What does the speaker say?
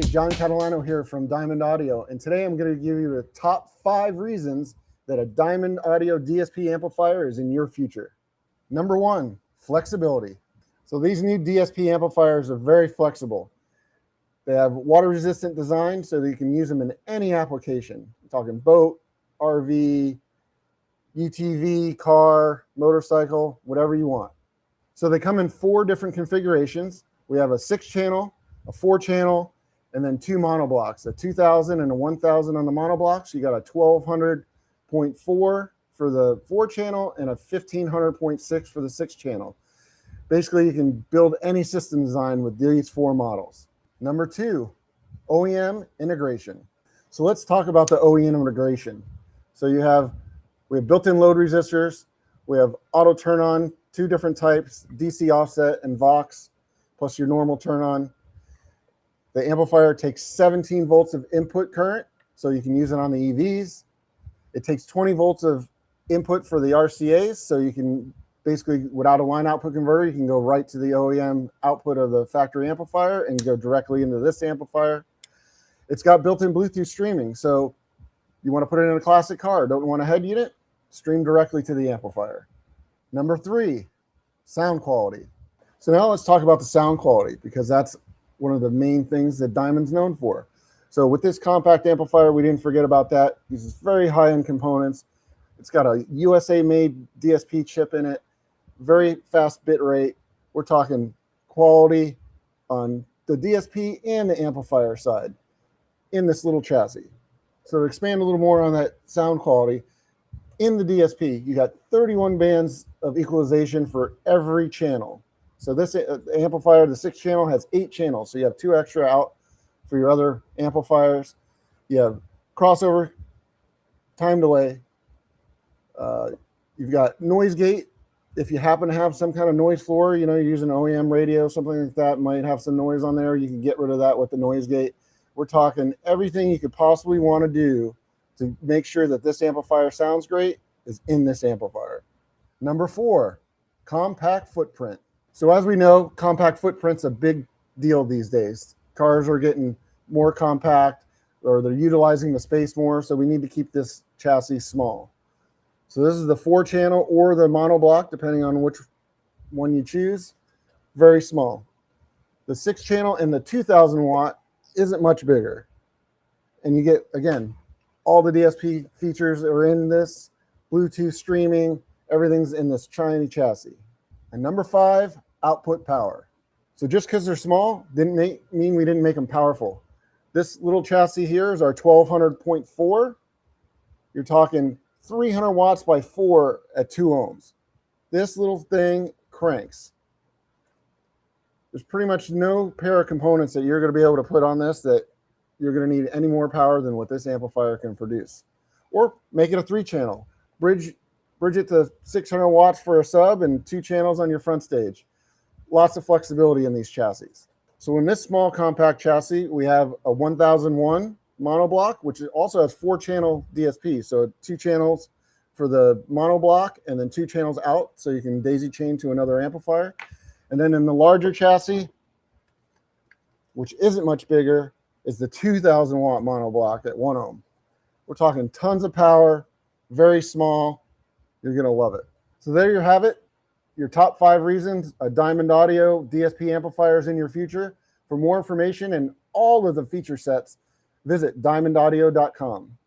John Catalano here from Diamond Audio, and today I'm going to give you the top 5 reasons that a Diamond Audio DSP amplifier is in your future. Number 1, flexibility. So these new DSP amplifiers are very flexible. They have water-resistant design so that you can use them in any application. I'm talking boat, RV, UTV, car, motorcycle, whatever you want. So they come in 4 different configurations. We have a 6-channel, a 4-channel, and then 2 monoblocks, a 2000 and a 1000 on the monoblocks. You got a 1200.4 for the 4-channel and a 1500.6 for the 6-channel. Basically, you can build any system design with these 4 models. Number 2, OEM integration. So let's talk about the OEM integration. So we have built-in load resistors. We have auto turn-on, 2 different types, DC offset and Vox, plus your normal turn-on. The amplifier takes 17 volts of input current, so you can use it on the EVs. It takes 20 volts of input for the RCAs, so you can basically, without a line output converter, you can go right to the OEM output of the factory amplifier and go directly into this amplifier. It's got built-in Bluetooth streaming, so you want to put it in a classic car, don't want a head unit, stream directly to the amplifier. Number 3, sound quality. So now let's talk about the sound quality, because that's one of the main things that Diamond's known for. So with this compact amplifier, we didn't forget about that. It uses very high-end components. It's got a USA-made DSP chip in it, very fast bit rate. We're talking quality on the DSP and the amplifier side in this little chassis. So to expand a little more on that sound quality, in the DSP, you got 31 bands of equalization for every channel. So this amplifier, the 6-channel, has 8 channels. So you have 2 extra out for your other amplifiers. You have crossover, time delay. You've got noise gate. If you happen to have some kind of noise floor, you know, you're using an OEM radio, something like that, might have some noise on there. You can get rid of that with the noise gate. We're talking everything you could possibly want to do to make sure that this amplifier sounds great is in this amplifier. Number 4, compact footprint. So as we know, compact footprint's a big deal these days. Cars are getting more compact, or they're utilizing the space more, so we need to keep this chassis small. So this is the 4-channel or the monoblock, depending on which one you choose. Very small. The 6-channel and the 2000 watt isn't much bigger. And you get, again, all the DSP features are in this, Bluetooth streaming, everything's in this tiny chassis. And number 5, output power. So just because they're small didn't mean we didn't make them powerful. This little chassis here is our 1200.4. You're talking 300 watts by 4 at 2 ohms. This little thing cranks. There's pretty much no pair of components that you're going to be able to put on this that you're going to need any more power than what this amplifier can produce. Or make it a 3-channel. Bridge it to 600 watts for a sub and 2 channels on your front stage. Lots of flexibility in these chassis. So in this small compact chassis, we have a 1001 monoblock, which also has 4-channel DSP. So 2 channels for the monoblock and then 2 channels out, so you can daisy chain to another amplifier. And then in the larger chassis, which isn't much bigger, is the 2000 watt monoblock at 1 ohm. We're talking tons of power, very small. You're going to love it. So there you have it. Your top 5 reasons a Diamond Audio DSP amplifier is in your future. For more information and all of the feature sets, visit diamondaudio.com.